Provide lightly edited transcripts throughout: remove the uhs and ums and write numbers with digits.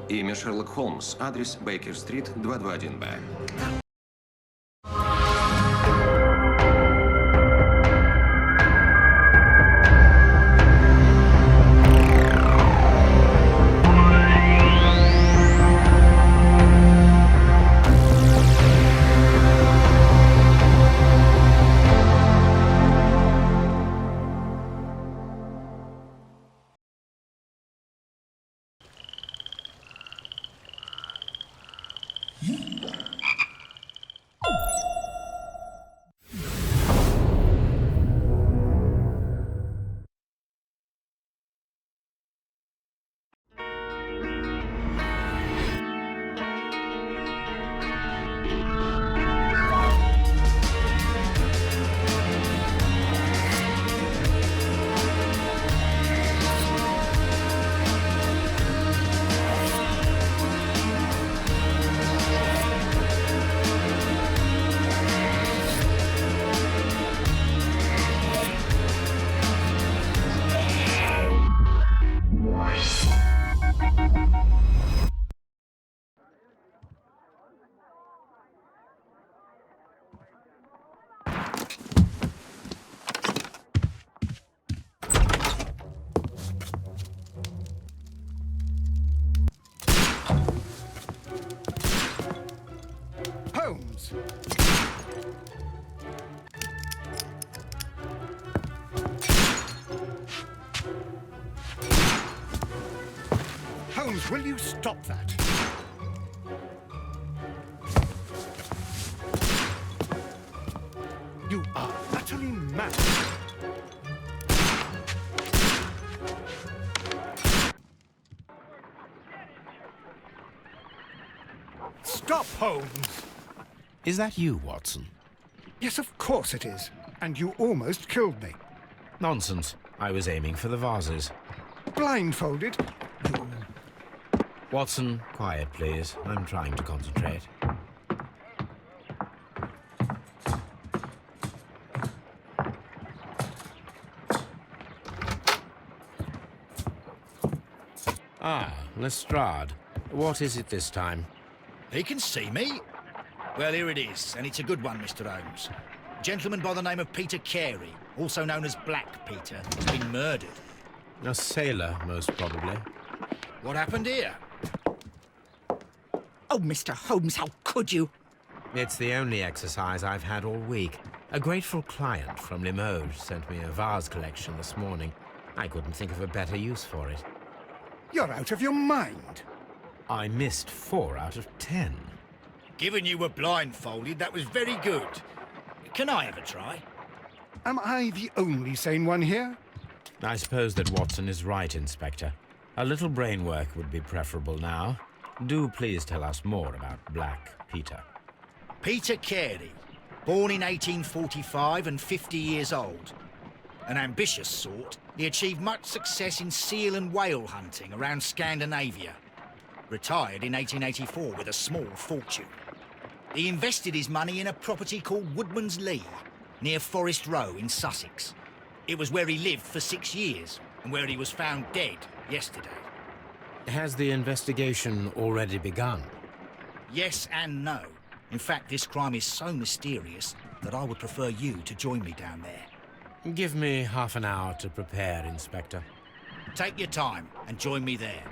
Имя Шерлок Холмс. Адрес Бейкер-стрит, 221Б. Holmes! Holmes, will you stop that? You are utterly mad. Stop, Holmes! Is that you, Watson? Yes, of course it is. And you almost killed me. Nonsense. I was aiming for the vases. Blindfolded? You... Watson, quiet, please. I'm trying to concentrate. Ah, Lestrade. What is it this time? He can see me. Well, here it is, and it's a good one, Mr. Holmes. A gentleman by the name of Peter Keri, also known as Black Peter, has been murdered. A sailor, most probably. What happened here? Oh, Mr. Holmes, how could you? It's the only exercise I've had all week. A grateful client from Limoges sent me a vase collection this morning. I couldn't think of a better use for it. You're out of your mind. I missed 4 out of 10. Given you were blindfolded, that was very good. Can I have a try? Am I the only sane one here? I suppose that Watson is right, Inspector. A little brain work would be preferable now. Do please tell us more about Black Peter. Peter Keri, born in 1845 and 50 years old. An ambitious sort, he achieved much success in seal and whale hunting around Scandinavia. Retired in 1884 with a small fortune. He invested his money in a property called Woodman's Lee, near Forest Row in Sussex. It was where he lived for 6 years, and where he was found dead yesterday. Has the investigation already begun? Yes and no. In fact, this crime is so mysterious that I would prefer you to join me down there. Give me half an hour to prepare, Inspector. Take your time and join me there.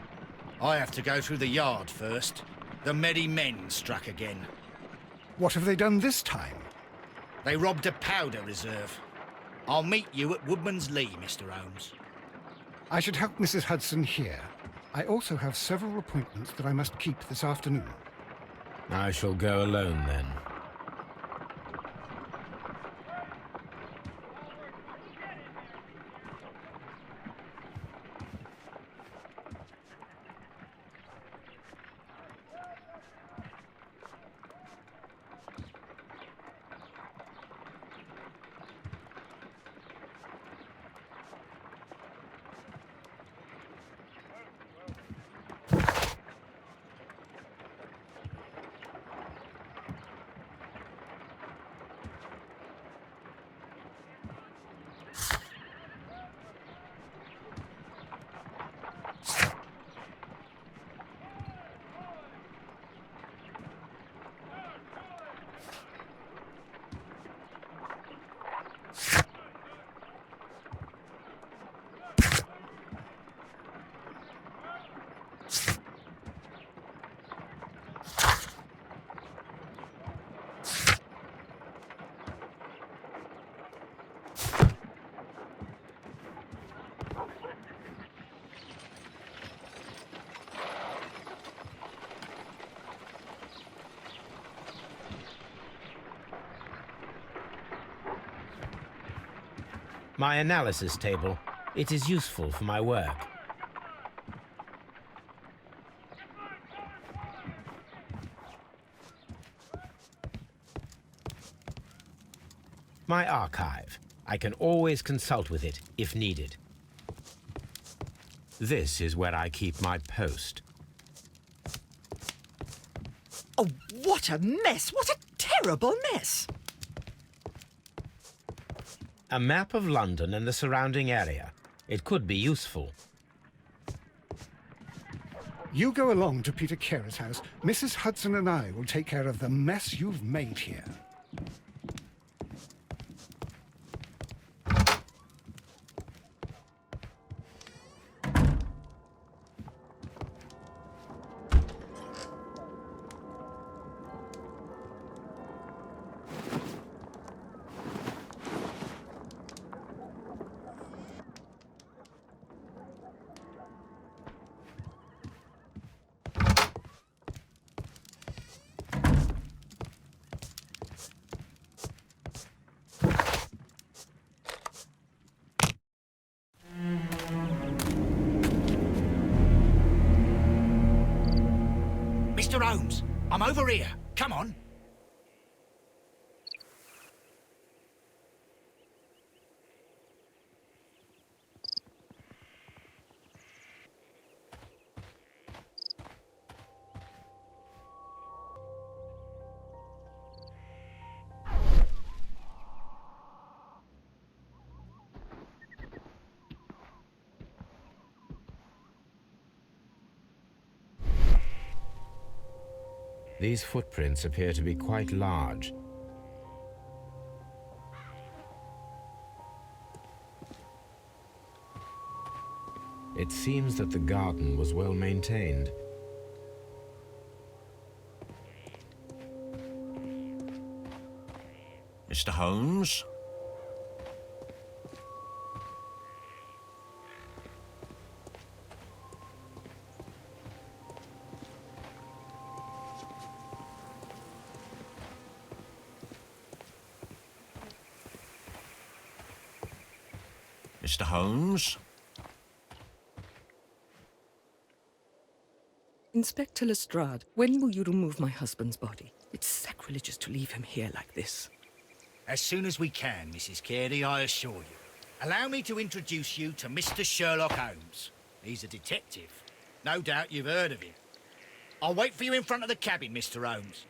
I have to go through the yard first. The merry men struck again. What have they done this time? They robbed a powder reserve. I'll meet you at Woodman's Lee, Mr. Holmes. I should help Mrs. Hudson here. I also have several appointments that I must keep this afternoon. I shall go alone, then. My analysis table. It is useful for my work. My archive. I can always consult with it if needed. This is where I keep my post. Oh, what a mess! What a terrible mess! A map of London and the surrounding area. It could be useful. You go along to Peter Keri's house. Mrs. Hudson and I will take care of the mess you've made here. Mr. Holmes, I'm over here. Come on. These footprints appear to be quite large. It seems that the garden was well maintained. Mr. Holmes? Mr. Holmes? Inspector Lestrade, when will you remove my husband's body? It's sacrilegious to leave him here like this. As soon as we can, Mrs. Keri, I assure you. Allow me to introduce you to Mr. Sherlock Holmes. He's a detective. No doubt you've heard of him. I'll wait for you in front of the cabin, Mr. Holmes.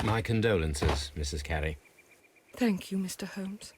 My condolences, Mrs. Keri. Thank you, Mr. Holmes.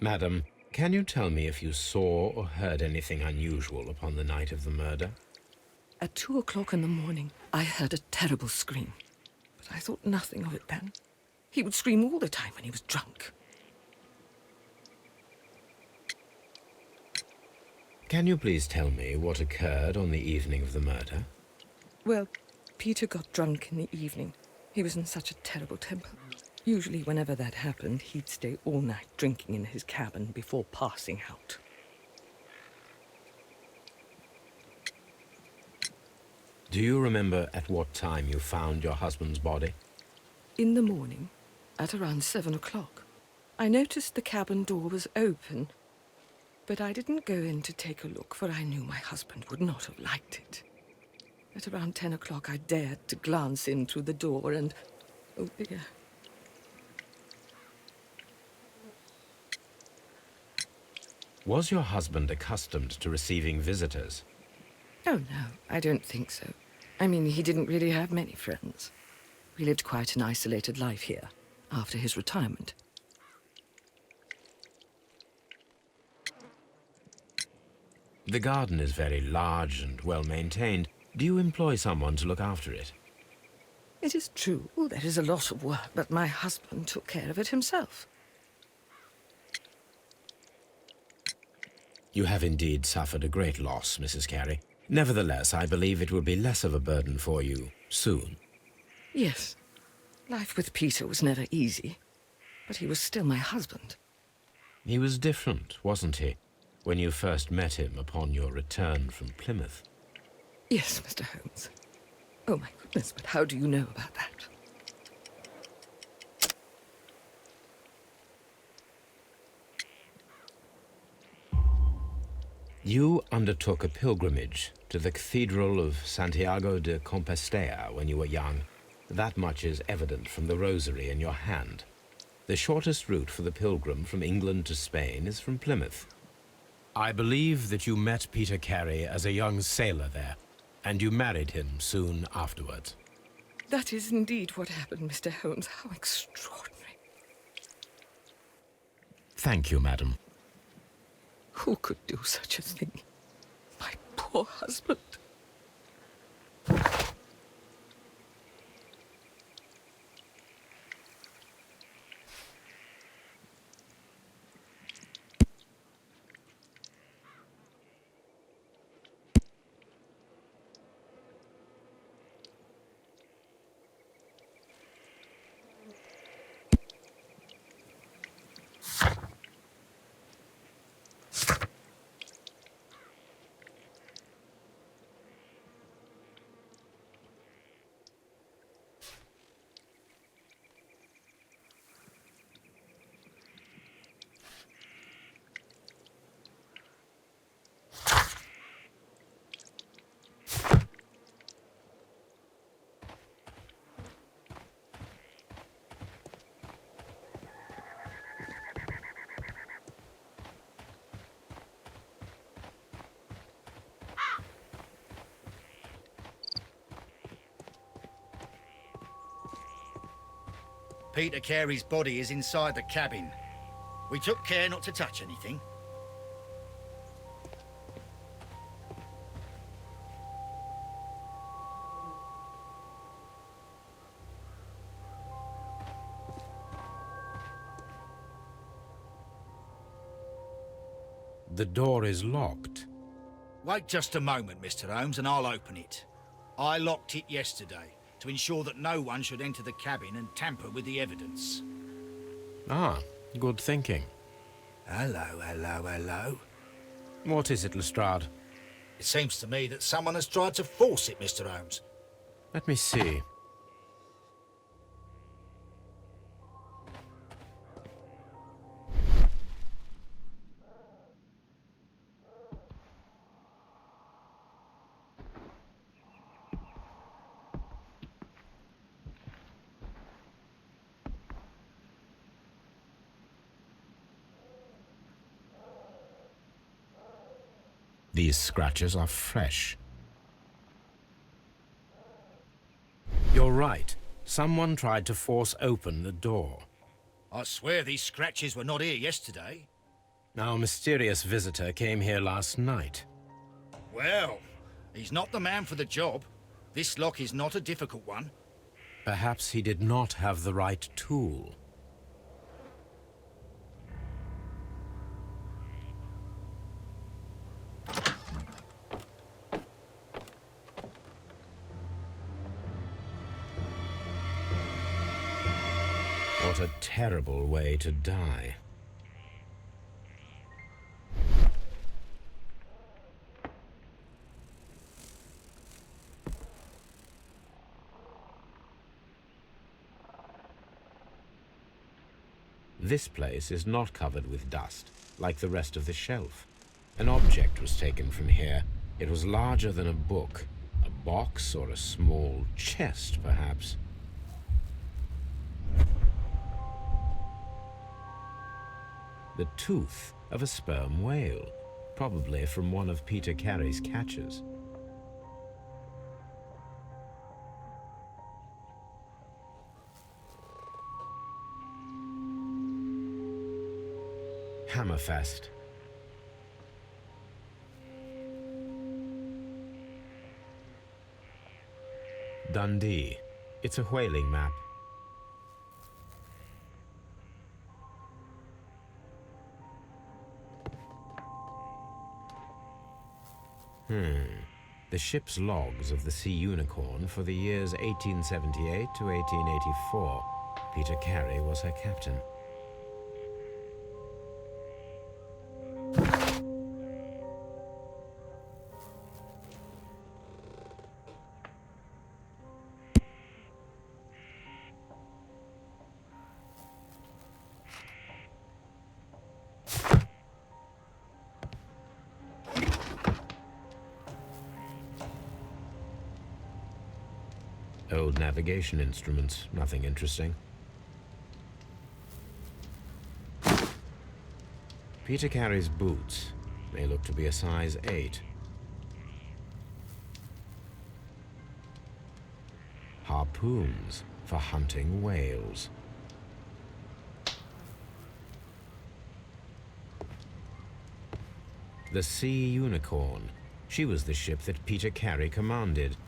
Madam, can you tell me if you saw or heard anything unusual upon the night of the murder? At 2 o'clock in the morning, I heard a terrible scream. But I thought nothing of it then. He would scream all the time when he was drunk. Can you please tell me what occurred on the evening of the murder? Well, Peter got drunk in the evening. He was in such a terrible temper. Usually, whenever that happened, he'd stay all night drinking in his cabin before passing out. Do you remember at what time you found your husband's body? In the morning, at around 7 o'clock, I noticed the cabin door was open, but I didn't go in to take a look, for I knew my husband would not have liked it. At around 10 o'clock, I dared to glance in through the door and... oh dear. Was your husband accustomed to receiving visitors? Oh, no, I don't think so. I mean, he didn't really have many friends. We lived quite an isolated life here, after his retirement. The garden is very large and well maintained. Do you employ someone to look after it? It is true, there is a lot of work, but my husband took care of it himself. You have indeed suffered a great loss, Mrs. Keri. Nevertheless, I believe it will be less of a burden for you soon. Yes. Life with Peter was never easy, but he was still my husband. He was different, wasn't he, when you first met him upon your return from Plymouth? Yes, Mr. Holmes. Oh, my goodness, but how do you know about that? You undertook a pilgrimage to the Cathedral of Santiago de Compostela when you were young. That much is evident from the rosary in your hand. The shortest route for the pilgrim from England to Spain is from Plymouth. I believe that you met Peter Keri as a young sailor there, and you married him soon afterwards. That is indeed what happened, Mr. Holmes. How extraordinary. Thank you, madam. Who could do such a thing? My poor husband. Peter Keri's body is inside the cabin. We took care not to touch anything. The door is locked. Wait just a moment, Mr. Holmes, and I'll open it. I locked it yesterday to ensure that no one should enter the cabin and tamper with the evidence. Ah, good thinking. Hello, hello, hello. What is it, Lestrade? It seems to me that someone has tried to force it, Mr. Holmes. Let me see. These scratches are fresh. You're right. Someone tried to force open the door. I swear these scratches were not here yesterday. Our mysterious visitor came here last night. Well, he's not the man for the job. This lock is not a difficult one. Perhaps he did not have the right tool. What a terrible way to die. This place is not covered with dust, like the rest of the shelf. An object was taken from here. It was larger than a book. A box or a small chest, perhaps. The tooth of a sperm whale, probably from one of Peter Keri's catches. Hammerfest. Dundee. It's a whaling map. The ship's logs of the Sea Unicorn for the years 1878 to 1884. Peter Keri was her captain. Old navigation instruments, nothing interesting. Peter Keri's boots. They look to be a size 8. Harpoons for hunting whales. The Sea Unicorn. She was the ship that Peter Keri commanded.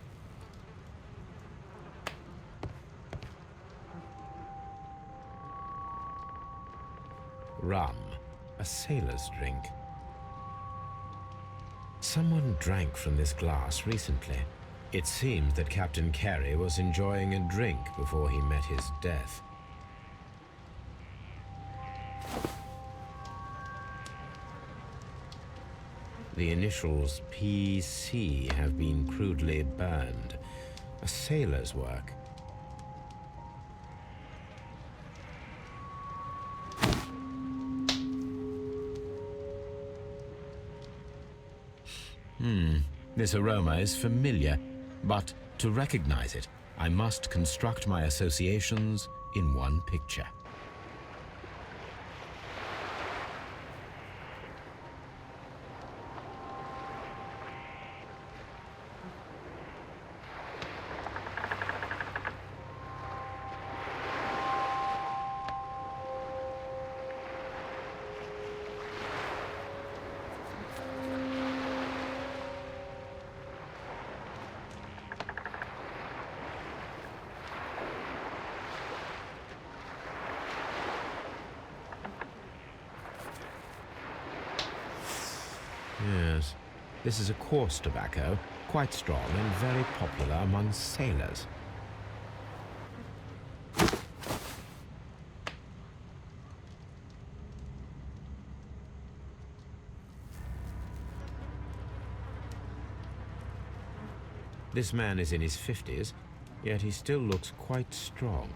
Rum, a sailor's drink. Someone drank from this glass recently. It seemed that Captain Keri was enjoying a drink before he met his death. The initials PC have been crudely burned. A sailor's work. This aroma is familiar, but to recognize it, I must construct my associations in one picture. Yes, this is a coarse tobacco, quite strong and very popular among sailors. This man is in his 50s, yet he still looks quite strong.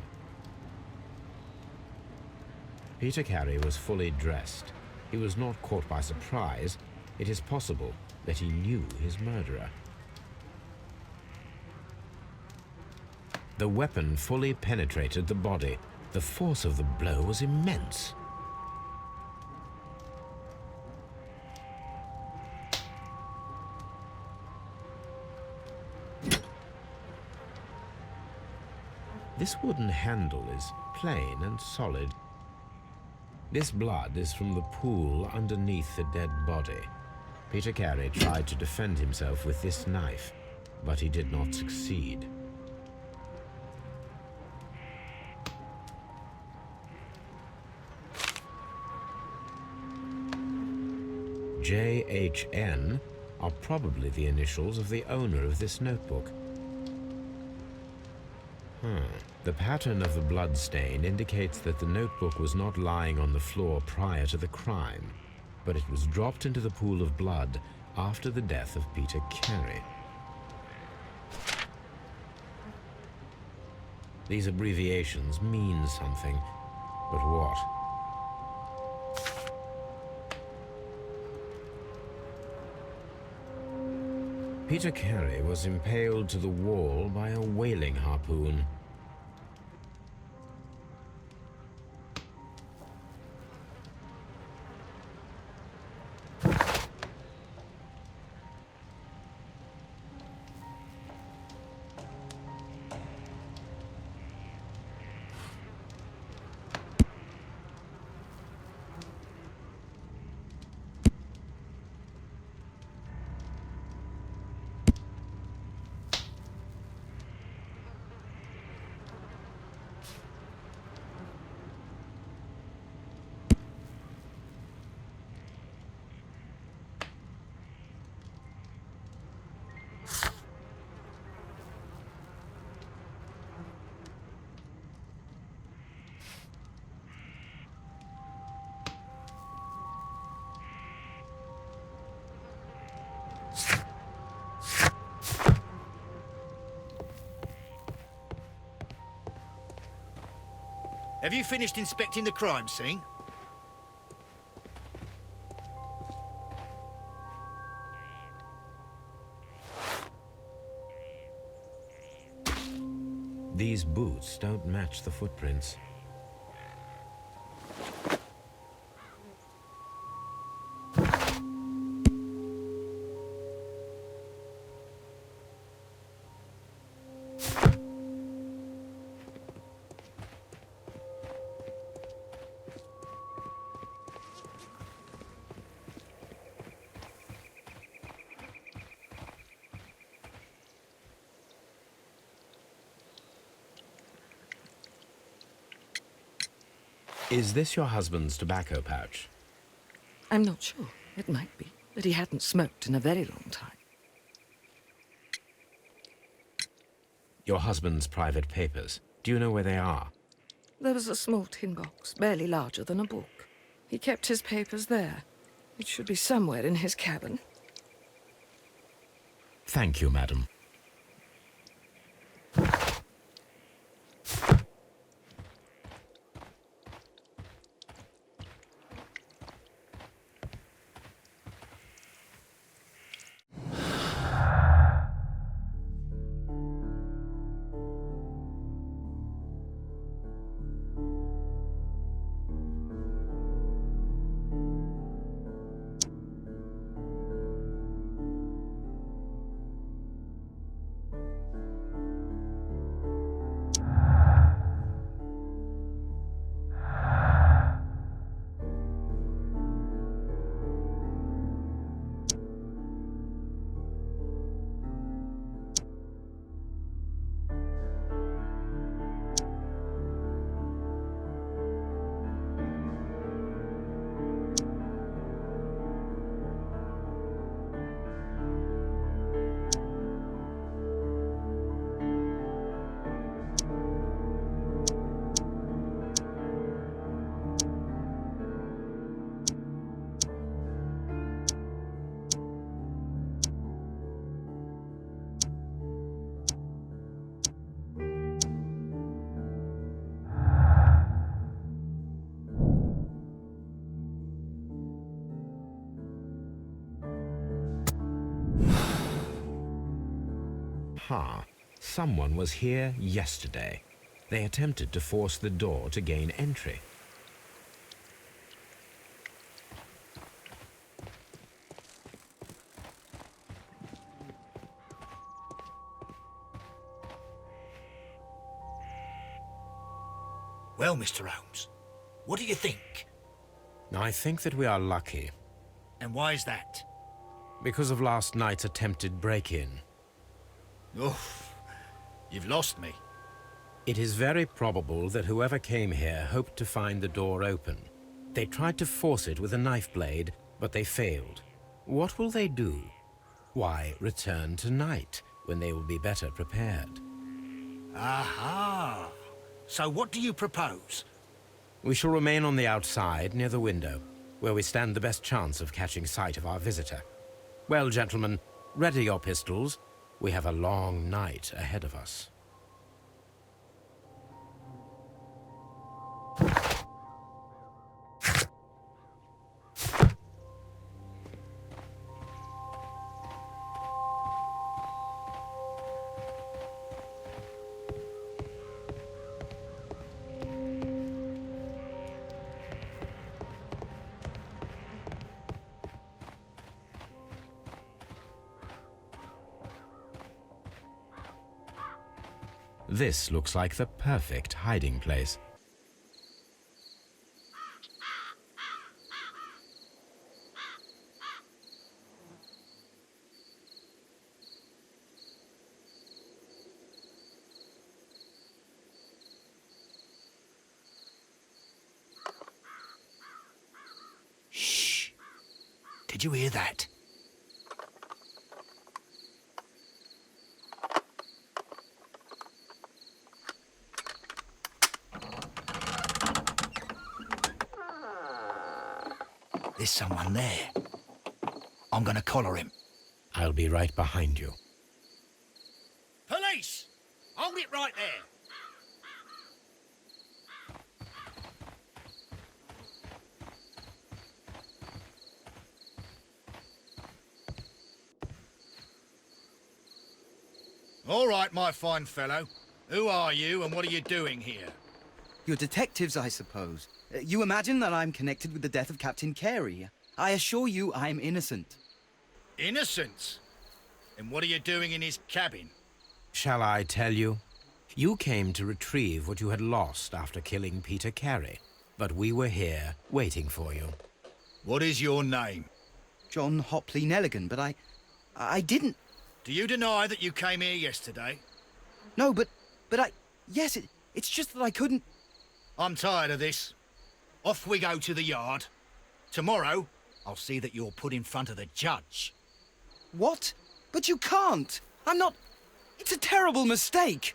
Peter Keri was fully dressed. He was not caught by surprise. It is possible that he knew his murderer. The weapon fully penetrated the body. The force of the blow was immense. This wooden handle is plain and solid. This blood is from the pool underneath the dead body. Peter Keri tried to defend himself with this knife, but he did not succeed. JHN are probably the initials of the owner of this notebook. The pattern of the blood stain indicates that the notebook was not lying on the floor prior to the crime, but it was dropped into the pool of blood after the death of Peter Keri. These abbreviations mean something, but what? Peter Keri was impaled to the wall by a whaling harpoon. Have you finished inspecting the crime scene? These boots don't match the footprints. Is this your husband's tobacco pouch? I'm not sure. It might be, but he hadn't smoked in a very long time. Your husband's private papers. Do you know where they are? There was a small tin box, barely larger than a book. He kept his papers there. It should be somewhere in his cabin. Thank you, madam. Someone was here yesterday. They attempted to force the door to gain entry. Well, Mr. Holmes, what do you think? I think that we are lucky. And why is that? Because of last night's attempted break-in. Oh, you've lost me. It is very probable that whoever came here hoped to find the door open. They tried to force it with a knife blade, but they failed. What will they do? Why, return tonight, when they will be better prepared. Aha! So what do you propose? We shall remain on the outside, near the window, where we stand the best chance of catching sight of our visitor. Well, gentlemen, ready your pistols. We have a long night ahead of us. This looks like the perfect hiding place. Shh! Did you hear that? There's someone there. I'm gonna collar him. I'll be right behind you. Police! Hold it right there! All right, my fine fellow. Who are you and what are you doing here? You're detectives, I suppose. You imagine that I'm connected with the death of Captain Keri. I assure you I'm innocent. Innocent? And what are you doing in his cabin? Shall I tell you? You came to retrieve what you had lost after killing Peter Keri, but we were here waiting for you. What is your name? John Hopley Nelligan, but I didn't... Do you deny that you came here yesterday? No, but yes, it's just that I couldn't... I'm tired of this. Off we go to the yard. Tomorrow, I'll see that you're put in front of the judge. What? But you can't! I'm not... It's a terrible mistake!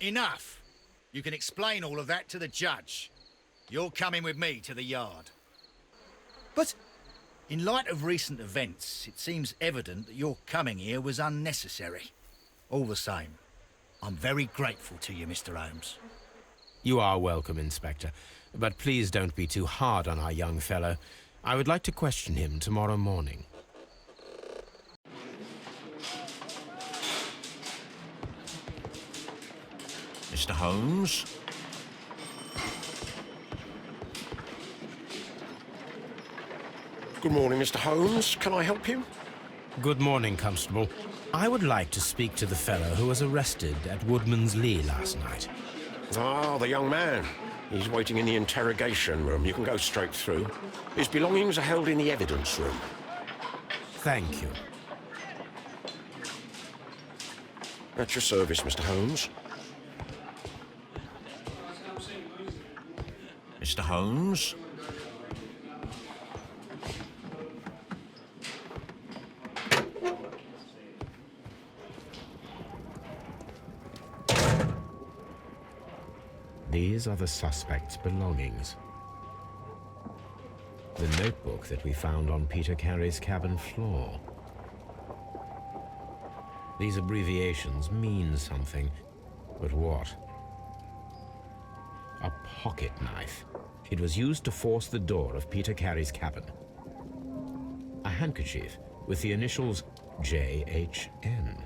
Enough. You can explain all of that to the judge. You're coming with me to the yard. But... In light of recent events, it seems evident that your coming here was unnecessary. All the same, I'm very grateful to you, Mr. Holmes. You are welcome, Inspector, but please don't be too hard on our young fellow. I would like to question him tomorrow morning. Mr. Holmes? Good morning, Mr. Holmes. Can I help you? Good morning, Constable. I would like to speak to the fellow who was arrested at Woodman's Lee last night. Ah, the young man. He's waiting in the interrogation room. You can go straight through. His belongings are held in the evidence room. Thank you. At your service, Mr. Holmes. Mr. Holmes? These are the suspect's belongings. The notebook that we found on Peter Keri's cabin floor. These abbreviations mean something, but what? A pocket knife. It was used to force the door of Peter Keri's cabin. A handkerchief with the initials JHN.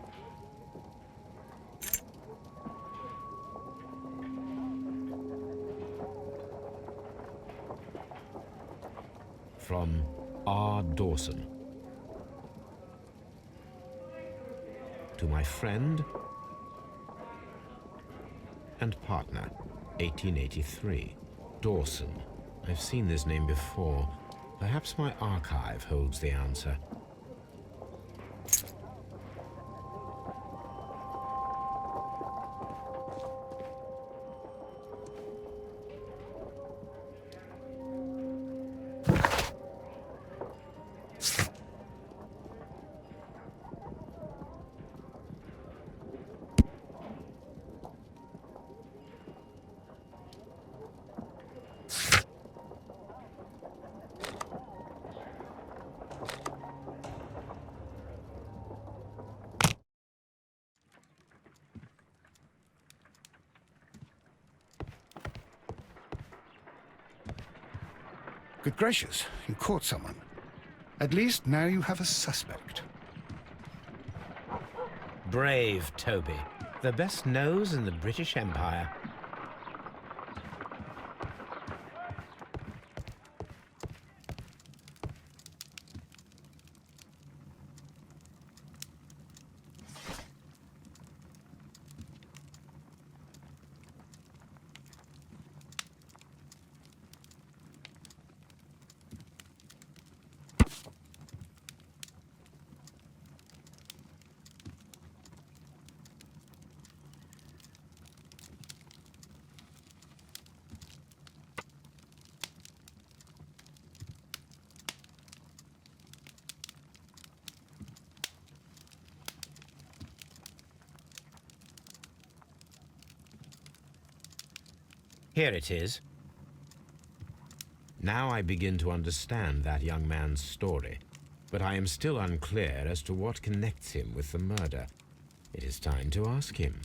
From R. Dawson. To my friend and partner, 1883. Dawson. I've seen this name before. Perhaps my archive holds the answer. Good gracious, you caught someone. At least now you have a suspect. Brave Toby. The best nose in the British Empire. Here it is. Now I begin to understand that young man's story, but I am still unclear as to what connects him with the murder. It is time to ask him.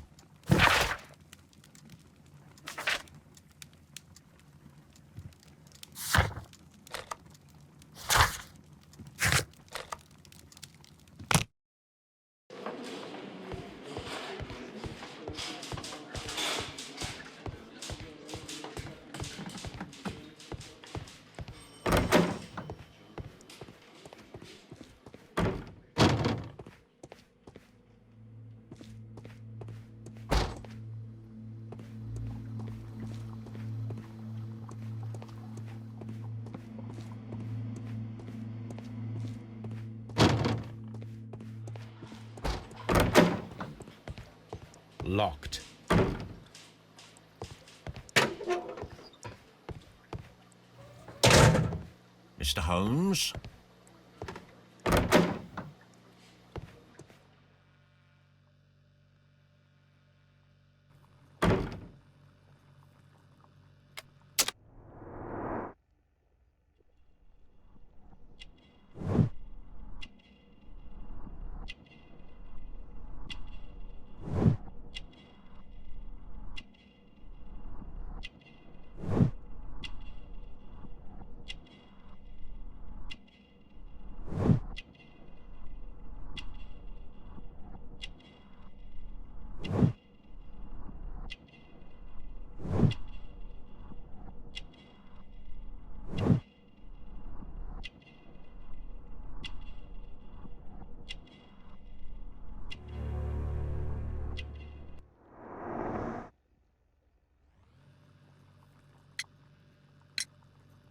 locked. Mr. Holmes?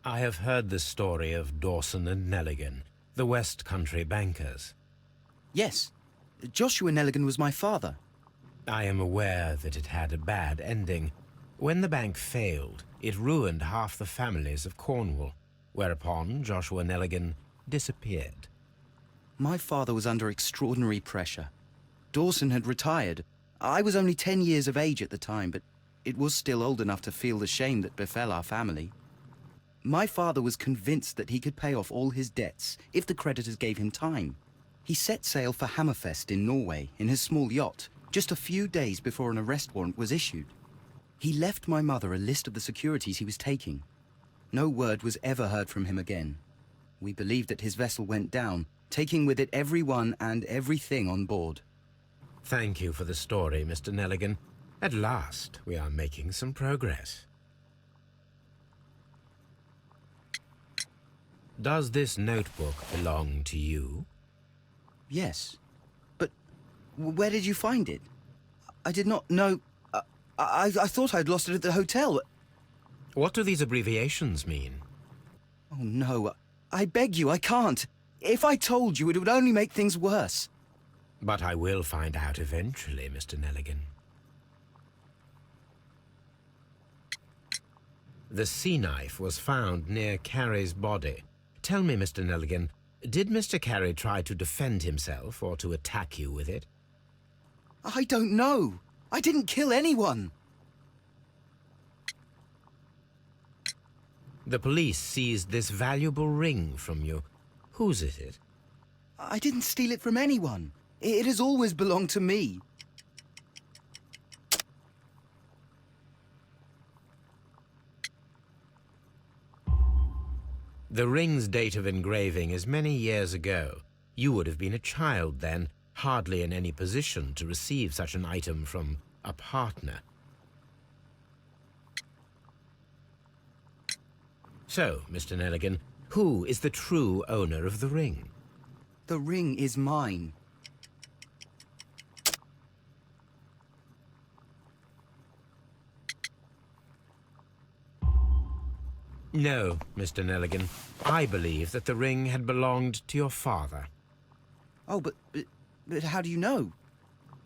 I have heard the story of Dawson and Nelligan, the West Country bankers. Yes. Joshua Nelligan was my father. I am aware that it had a bad ending. When the bank failed, it ruined half the families of Cornwall, whereupon Joshua Nelligan disappeared. My father was under extraordinary pressure. Dawson had retired. I was only 10 years of age at the time, but it was still old enough to feel the shame that befell our family. My father was convinced that he could pay off all his debts if the creditors gave him time. He set sail for Hammerfest in Norway in his small yacht, just a few days before an arrest warrant was issued. He left my mother a list of the securities he was taking. No word was ever heard from him again. We believe that his vessel went down, taking with it everyone and everything on board. Thank you for the story, Mr. Nelligan. At last, we are making some progress. Does this notebook belong to you? Yes. But where did you find it? I did not know... I thought I'd lost it at the hotel. What do these abbreviations mean? Oh, no. I beg you, I can't. If I told you, it would only make things worse. But I will find out eventually, Mr. Nelligan. The sea knife was found near Carey's body. Tell me, Mr. Nelligan, did Mr. Carey try to defend himself or to attack you with it? I don't know. I didn't kill anyone. The police seized this valuable ring from you. Whose is it? I didn't steal it from anyone. It has always belonged to me. The ring's date of engraving is many years ago. You would have been a child then, hardly in any position to receive such an item from a partner. So, Mr. Nelligan, who is the true owner of the ring? The ring is mine. No, Mr. Nelligan. I believe that the ring had belonged to your father. Oh, but how do you know?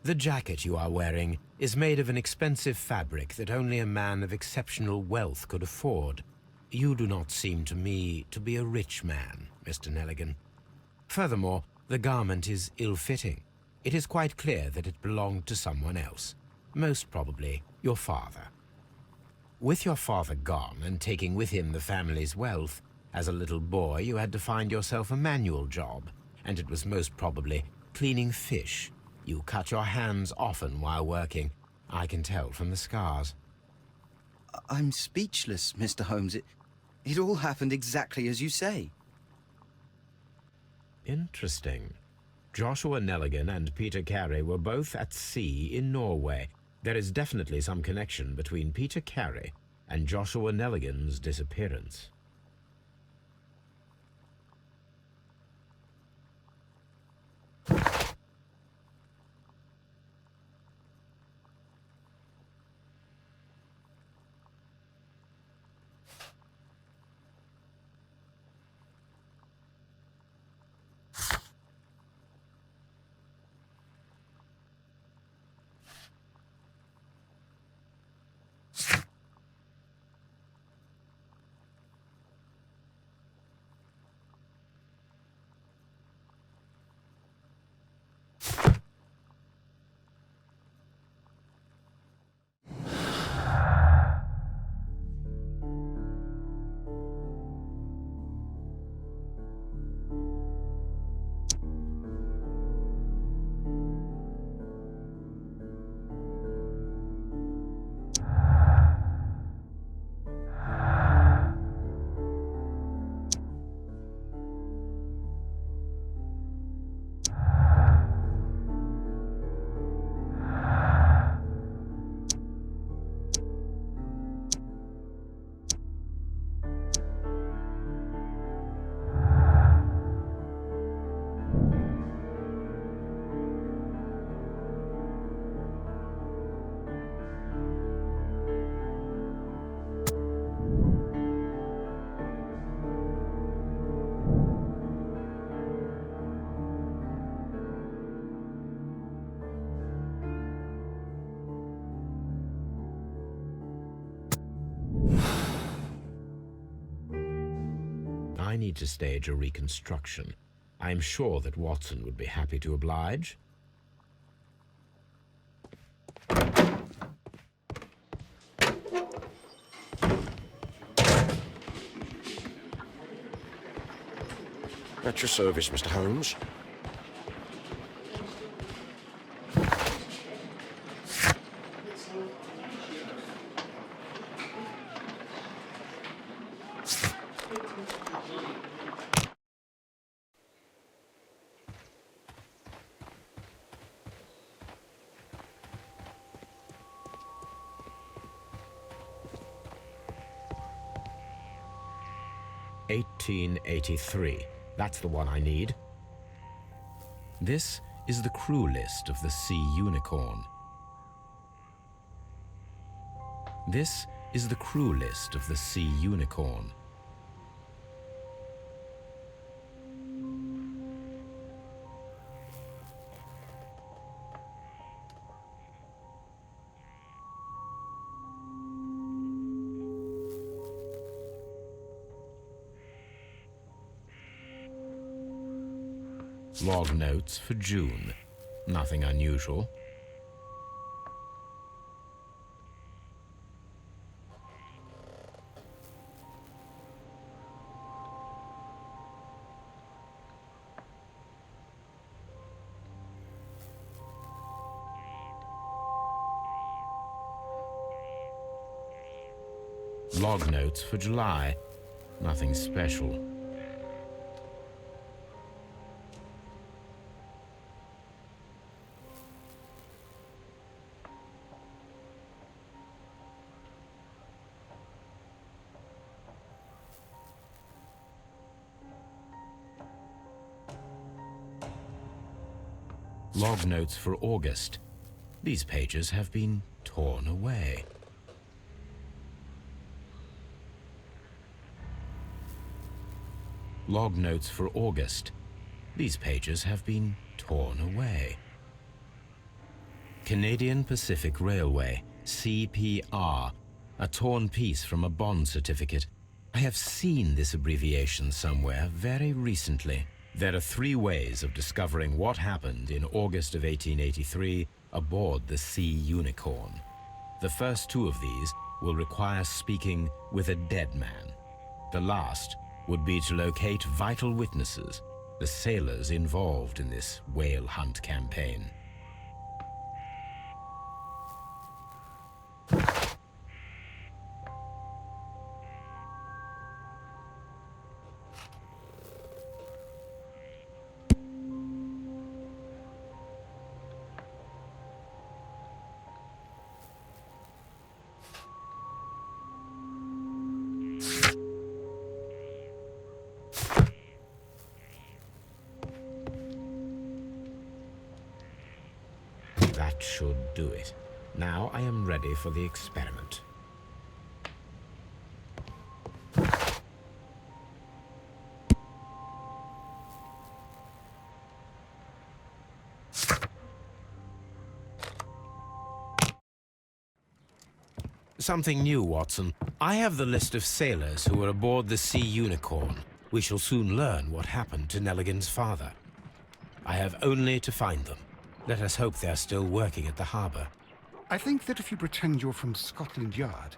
The jacket you are wearing is made of an expensive fabric that only a man of exceptional wealth could afford. You do not seem to me to be a rich man, Mr. Nelligan. Furthermore, the garment is ill-fitting. It is quite clear that it belonged to someone else, most probably your father. With your father gone and taking with him the family's wealth, as a little boy you had to find yourself a manual job, and it was most probably cleaning fish. You cut your hands often while working. I can tell from the scars. I'm speechless, Mr. Holmes. It all happened exactly as you say. Interesting. Joshua Nelligan and Peter Keri were both at sea in Norway. There is definitely some connection between Peter Keri and Joshua Nelligan's disappearance. I need to stage a reconstruction. I'm sure that Watson would be happy to oblige. At your service, Mr. Holmes. "1883. That's the one I need. This is the crew list of the Sea Unicorn. This is the crew list of the Sea Unicorn. Log notes for June. Nothing unusual. Log notes for July. Nothing special. Log notes for August. These pages have been torn away. Log notes for August. These pages have been torn away. Canadian Pacific Railway, CPR, a torn piece from a bond certificate. I have seen this abbreviation somewhere very recently. There are 3 ways of discovering what happened in August of 1883 aboard the Sea Unicorn. The first 2 of these will require speaking with a dead man. The last would be to locate vital witnesses, the sailors involved in this whale hunt campaign. That should do it. Now I am ready for the experiment. Something new, Watson. I have the list of sailors who were aboard the Sea Unicorn. We shall soon learn what happened to Nelligan's father. I have only to find them. Let us hope they're still working at the harbor. I think that if you pretend you're from Scotland Yard...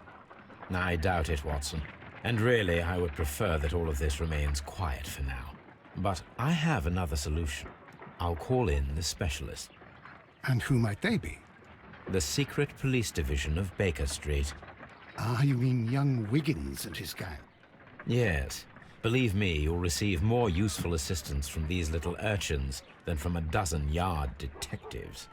I doubt it, Watson. And really, I would prefer that all of this remains quiet for now. But I have another solution. I'll call in the specialist. And who might they be? The secret police division of Beiker-Street. Ah, you mean young Wiggins and his gang? Yes. Believe me, you'll receive more useful assistance from these little urchins than from a dozen yard detectives.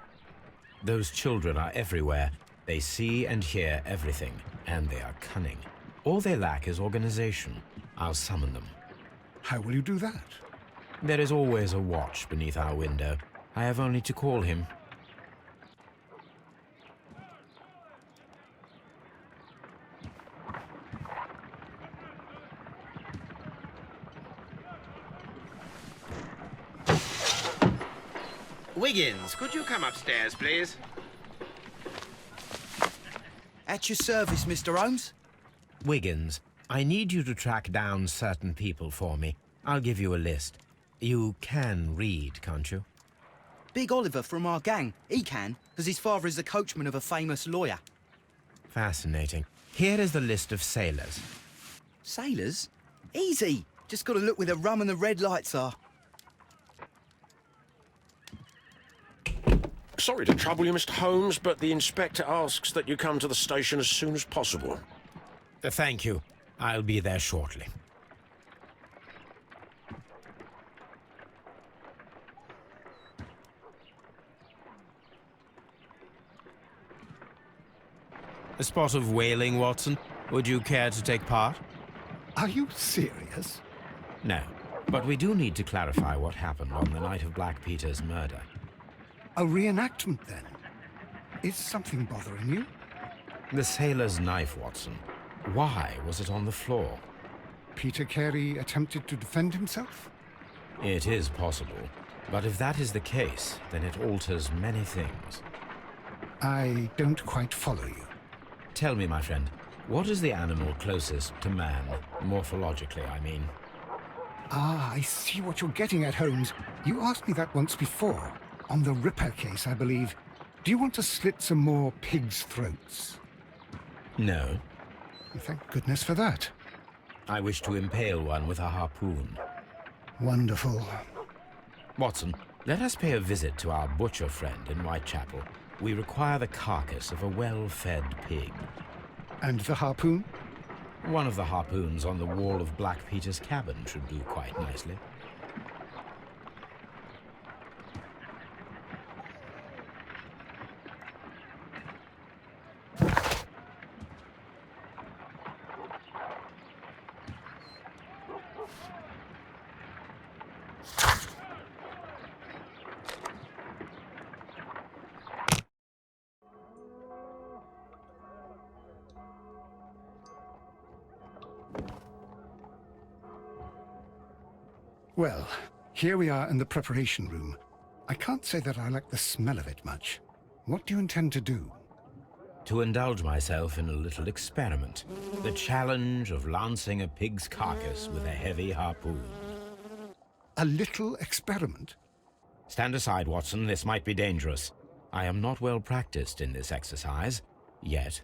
Those children are everywhere. They see and hear everything, and they are cunning. All they lack is organization. I'll summon them. How will you do that? There is always a watch beneath our window. I have only to call him. Wiggins, could you come upstairs, please? At your service, Mr. Holmes. Wiggins, I need you to track down certain people for me. I'll give you a list. You can read, can't you? Big Oliver from our gang, he can, because his father is the coachman of a famous lawyer. Fascinating. Here is the list of sailors. Sailors? Easy. Just got to look where the rum and the red lights are. Sorry to trouble you, Mr. Holmes, but the inspector asks that you come to the station as soon as possible. Thank you. I'll be there shortly. A spot of whaling, Watson. Would you care to take part? Are you serious? No, but we do need to clarify what happened on the night of Black Peter's murder. A reenactment, then? Is something bothering you? The sailor's knife, Watson. Why was it on the floor? Peter Keri attempted to defend himself? It is possible. But if that is the case, then it alters many things. I don't quite follow you. Tell me, my friend, what is the animal closest to man, morphologically, I mean? Ah, I see what you're getting at, Holmes. You asked me that once before. On the Ripper case, I believe. Do you want to slit some more pigs' throats? No. Thank goodness for that. I wish to impale one with a harpoon. Wonderful. Watson, let us pay a visit to our butcher friend in Whitechapel. We require the carcass of a well-fed pig. And the harpoon? One of the harpoons on the wall of Black Peter's cabin should do quite nicely. Well, here we are in the preparation room. I can't say that I like the smell of it much. What do you intend to do? To indulge myself in a little experiment. The challenge of lancing a pig's carcass with a heavy harpoon. A little experiment? Stand aside, Watson. This might be dangerous. I am not well practiced in this exercise, yet.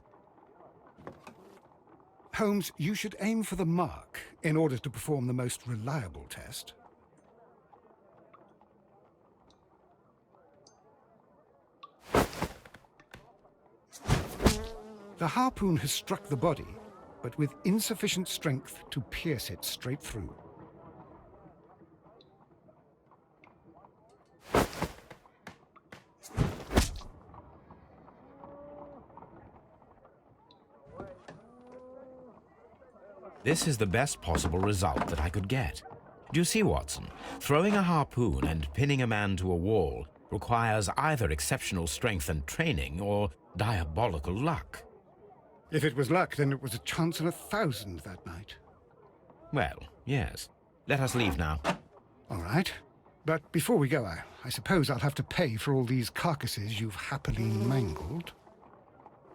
Holmes, you should aim for the mark in order to perform the most reliable test. The harpoon has struck the body, but with insufficient strength to pierce it straight through. This is the best possible result that I could get. Do you see, Watson? Throwing a harpoon and pinning a man to a wall requires either exceptional strength and training or diabolical luck. If it was luck, then it was a chance in 1,000 that night. Well, yes. Let us leave now. All right. But before we go, I suppose I'll have to pay for all these carcasses you've happily mangled.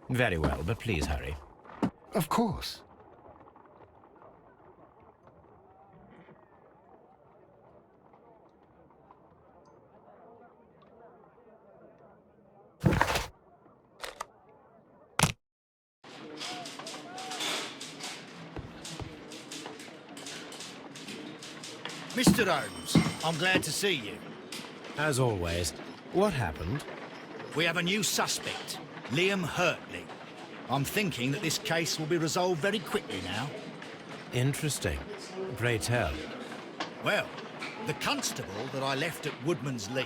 Very well, but please hurry. Of course. Mr. Holmes, I'm glad to see you. As always. What happened? We have a new suspect, Liam Hurtley. I'm thinking that this case will be resolved very quickly now. Interesting. Pray tell. Well, the constable that I left at Woodman's Lee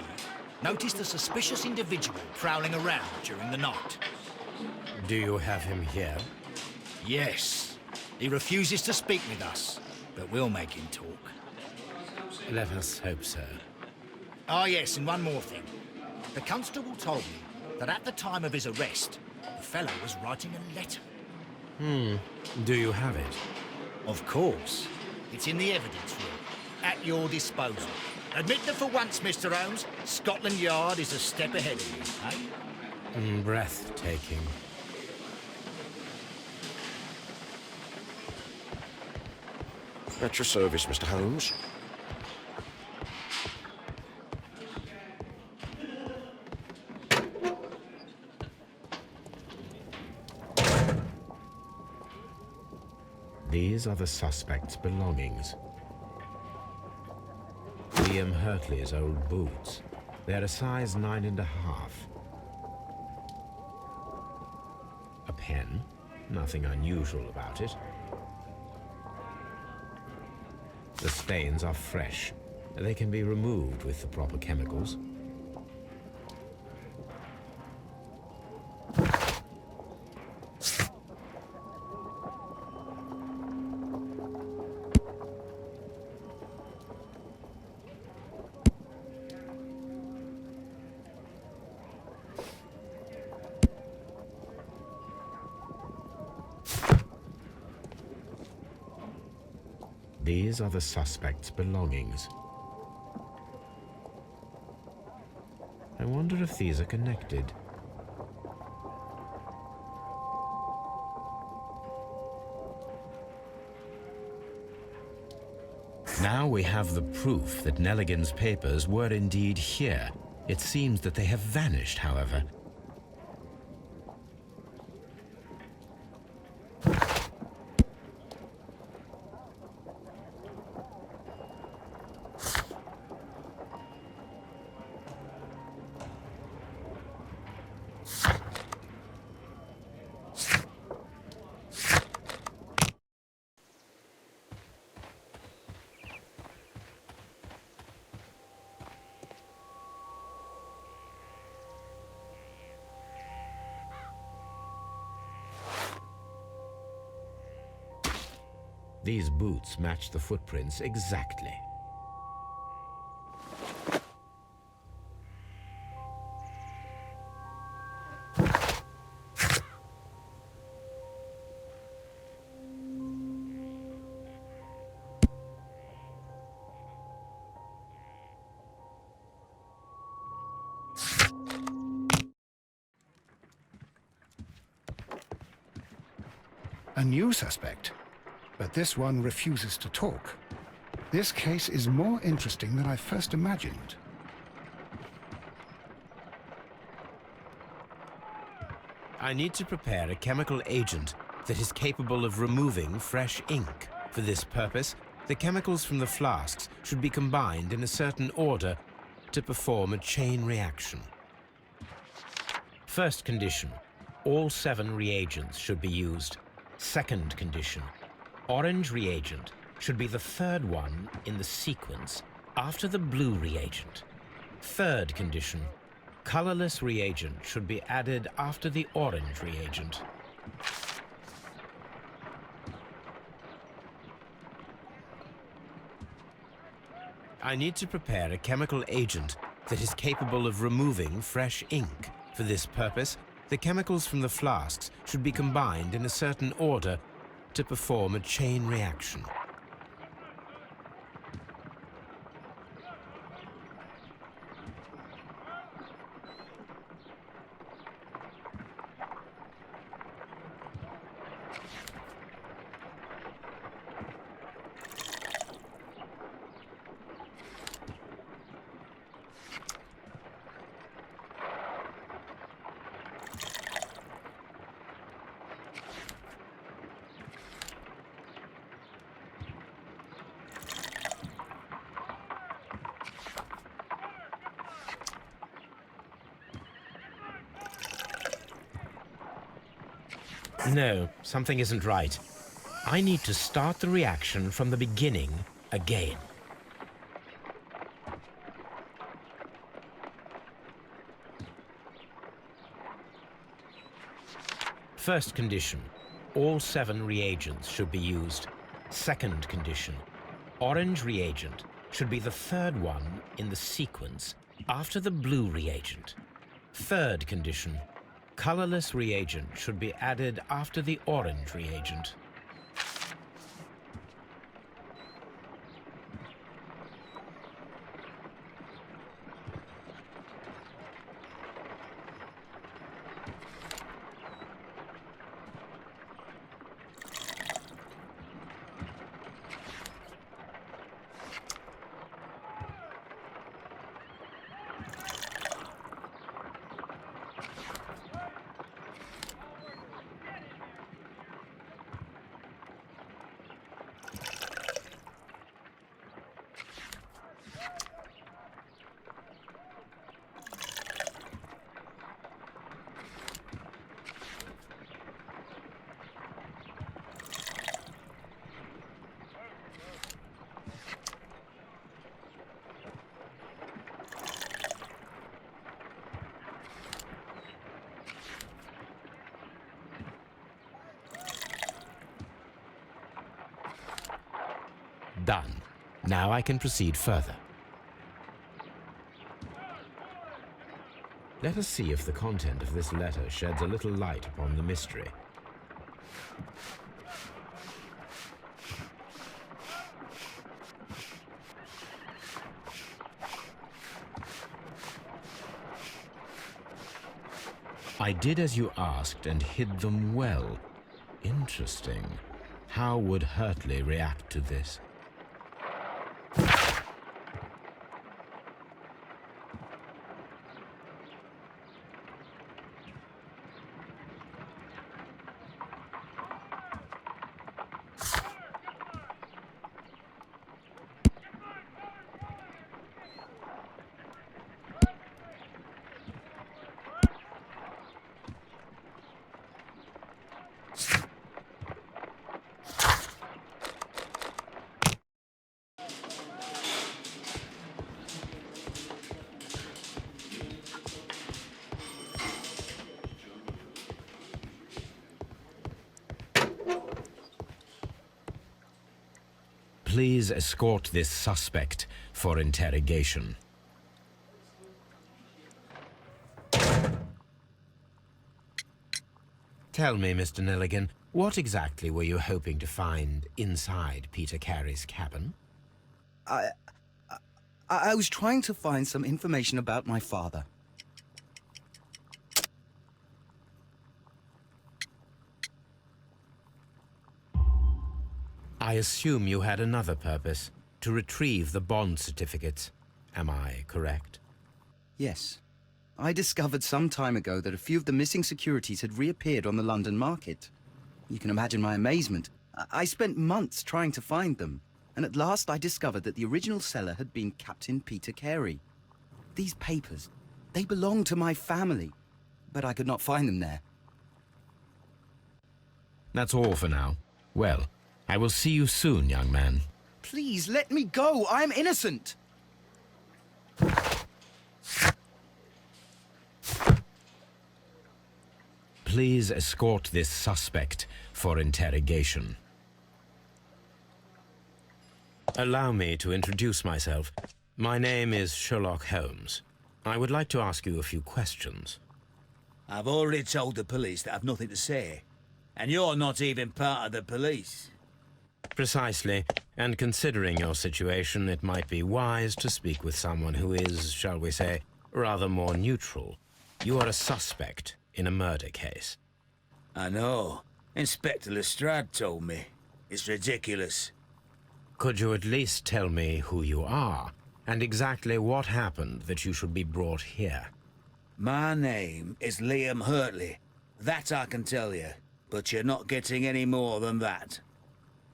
noticed a suspicious individual prowling around during the night. Do you have him here? Yes. He refuses to speak with us, but we'll make him talk. Let us hope so. Ah, yes, and one more thing. The constable told me that at the time of his arrest, the fellow was writing a letter. Do you have it? Of course. It's in the evidence room, at your disposal. Admit that for once, Mr. Holmes, Scotland Yard is a step ahead of you, eh? Breathtaking. At your service, Mr. Holmes. These are the suspect's belongings. William Hurtley's old boots. They're a size 9.5. A pen. Nothing unusual about it. The stains are fresh. They can be removed with the proper chemicals. These are the suspect's belongings. I wonder if these are connected. Now we have the proof that Nelligan's papers were indeed here. It seems that they have vanished, however. These boots match the footprints exactly. A new suspect. But this one refuses to talk. This case is more interesting than I first imagined. I need to prepare a chemical agent that is capable of removing fresh ink. For this purpose, the chemicals from the flasks should be combined in a certain order to perform a chain reaction. First condition, all 7 reagents should be used. Second condition, orange reagent should be the third one in the sequence after the blue reagent. Third condition, colorless reagent should be added after the orange reagent. I need to prepare a chemical agent that is capable of removing fresh ink. For this purpose, the chemicals from the flasks should be combined in a certain order to perform a chain reaction. No, something isn't right. I need to start the reaction from the beginning again. First condition, all 7 reagents should be used. Second condition, orange reagent should be the third one in the sequence after the blue reagent. Third condition, colorless reagent should be added after the orange reagent. Done. Now I can proceed further. Let us see if the content of this letter sheds a little light upon the mystery. I did as you asked and hid them well. Interesting. How would Hurtley react to this? Please escort this suspect for interrogation. Tell me, Mr. Nelligan, what exactly were you hoping to find inside Peter Keri's cabin? I was trying to find some information about my father. I assume you had another purpose, to retrieve the bond certificates. Am I correct? Yes. I discovered some time ago that a few of the missing securities had reappeared on the London market. You can imagine my amazement. I spent months trying to find them, and at last I discovered that the original seller had been Captain Peter Keri. These papers, they belonged to my family, but I could not find them there. That's all for now. Well, I will see you soon, young man. Please, let me go! I'm innocent! Please escort this suspect for interrogation. Allow me to introduce myself. My name is Sherlock Holmes. I would like to ask you a few questions. I've already told the police that I've nothing to say. And you're not even part of the police. Precisely. And considering your situation, it might be wise to speak with someone who is, shall we say, rather more neutral. You are a suspect in a murder case. I know. Inspector Lestrade told me. It's ridiculous. Could you at least tell me who you are, and exactly what happened that you should be brought here? My name is Liam Hurtley. That I can tell you. But you're not getting any more than that.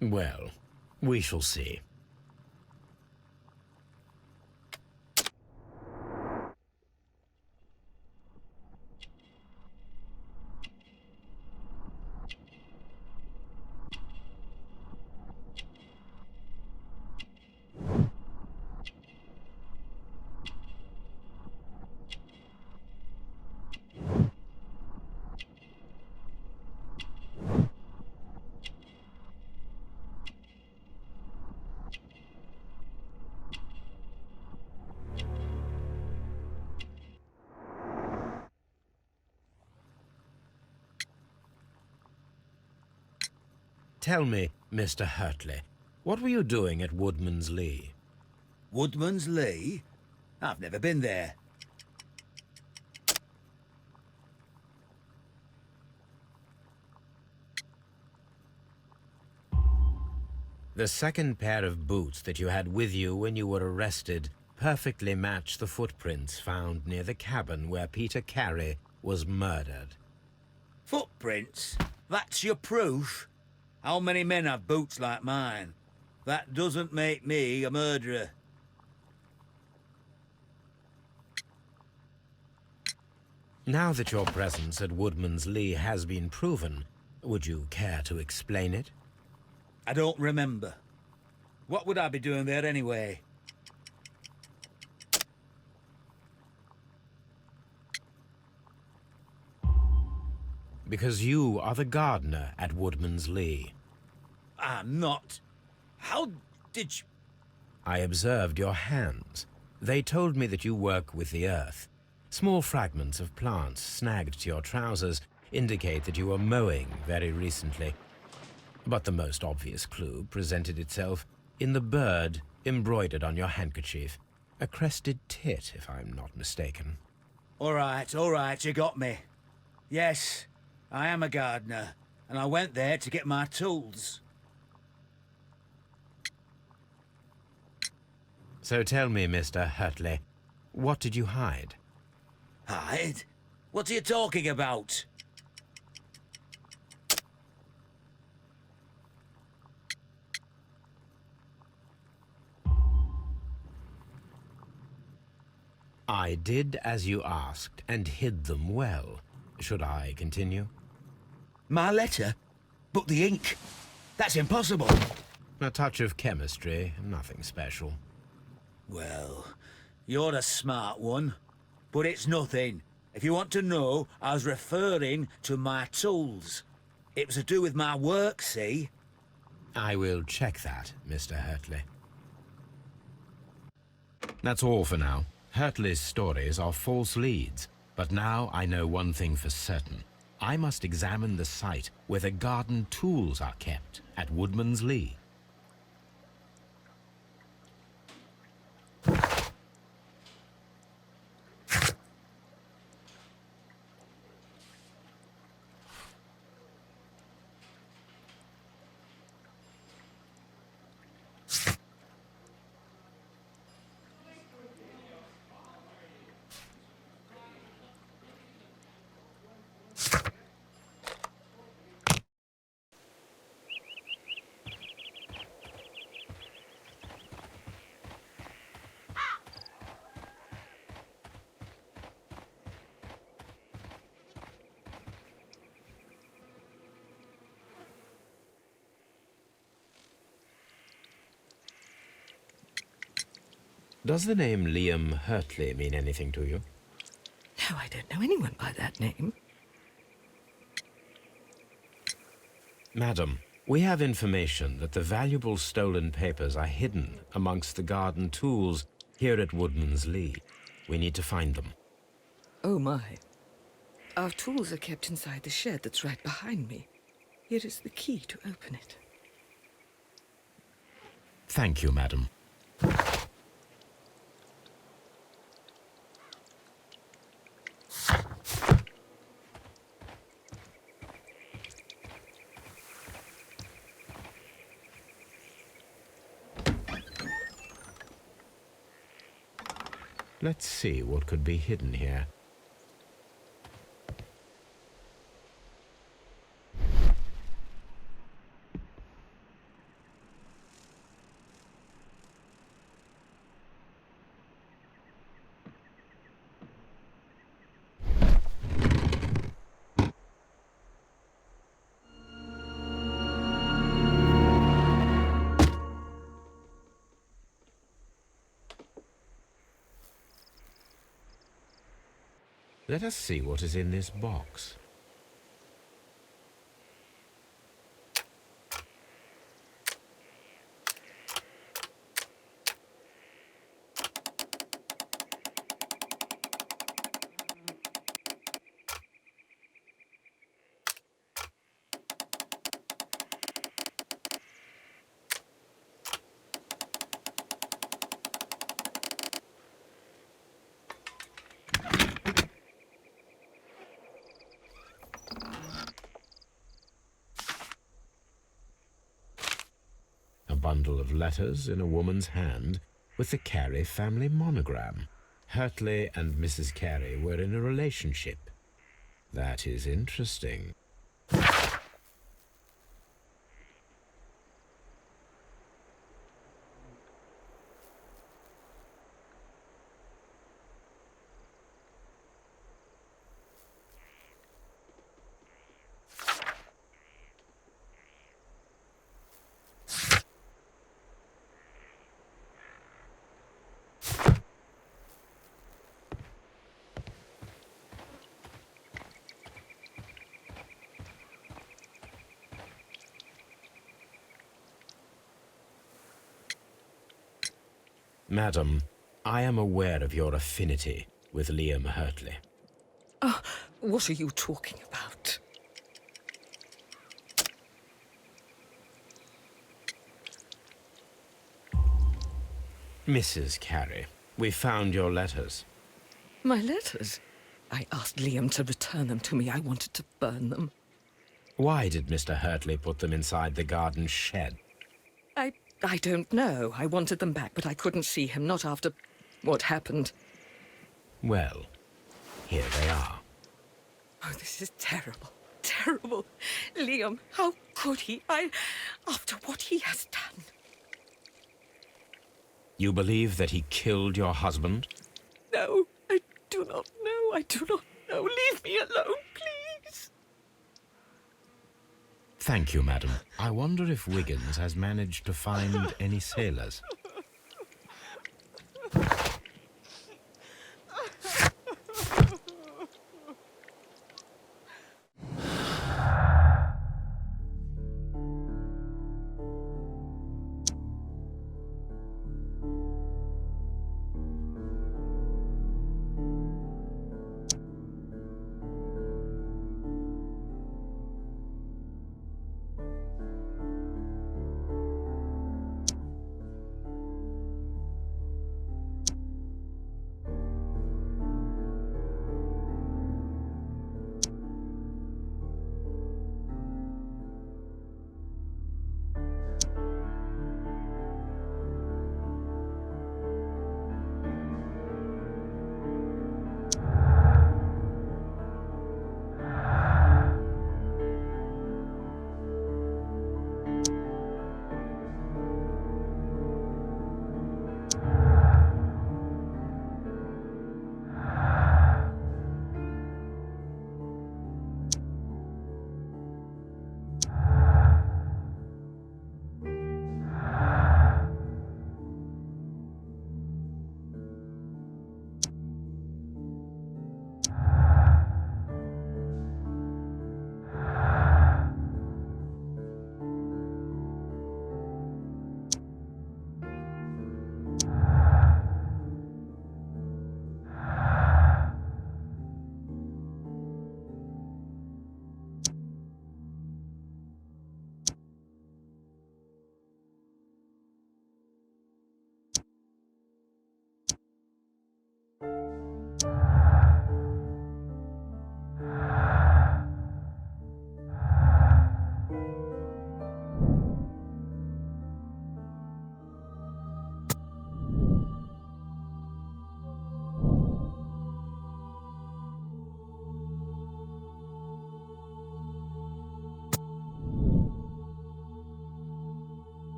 Well, we shall see. Tell me, Mr. Hurtley, what were you doing at Woodman's Lee? Woodman's Lee? I've never been there. The second pair of boots that you had with you when you were arrested perfectly match the footprints found near the cabin where Peter Keri was murdered. Footprints? That's your proof? How many men have boots like mine? That doesn't make me a murderer. Now that your presence at Woodman's Lee has been proven, would you care to explain it? I don't remember. What would I be doing there anyway? Because you are the gardener at Woodman's Lee. I'm not. How Did you... I observed your hands. They told me that you work with the earth. Small fragments of plants snagged to your trousers indicate that you were mowing very recently. But the most obvious clue presented itself in the bird embroidered on your handkerchief. A crested tit, if I'm not mistaken. All right, you got me. Yes, I am a gardener, and I went there to get my tools. So tell me, Mr. Hurtley, what did you hide? Hide? What are you talking about? I did as you asked, and hid them well. Should I continue? My letter? But the ink? That's impossible. A touch of chemistry, nothing special. Well, you're a smart one. But it's nothing. If you want to know, I was referring to my tools. It was to do with my work, see? I will check that, Mr. Hurtley. That's all for now. Hurtley's stories are false leads, but now I know one thing for certain. I must examine the site where the garden tools are kept at Woodman's Lee. Does the name Liam Hurtley mean anything to you? No, I don't know anyone by that name. Madam, we have information that the valuable stolen papers are hidden amongst the garden tools here at Woodman's Lee. We need to find them. Oh, my. Our tools are kept inside the shed that's right behind me. Here is the key to open it. Thank you, madam. Let's see what could be hidden here. Let us see what is in this box. Bundle of letters in a woman's hand with the Keri family monogram. Hurtley and Mrs. Keri were in a relationship. That is interesting. Madam, I am aware of your affinity with Liam Hurtley. Oh, what are you talking about? Mrs. Carey, we found your letters. My letters? I asked Liam to return them to me. I wanted to burn them. Why did Mr. Hurtley put them inside the garden shed? I don't know. I wanted them back, but I couldn't see him, not after what happened. Well, here they are. Oh, this is terrible. Terrible. Liam, how could he? After what he has done. You believe that he killed your husband? No, I do not know. I do not know. Leave me alone, please. Thank you, madam. I wonder if Wiggins has managed to find any sailors.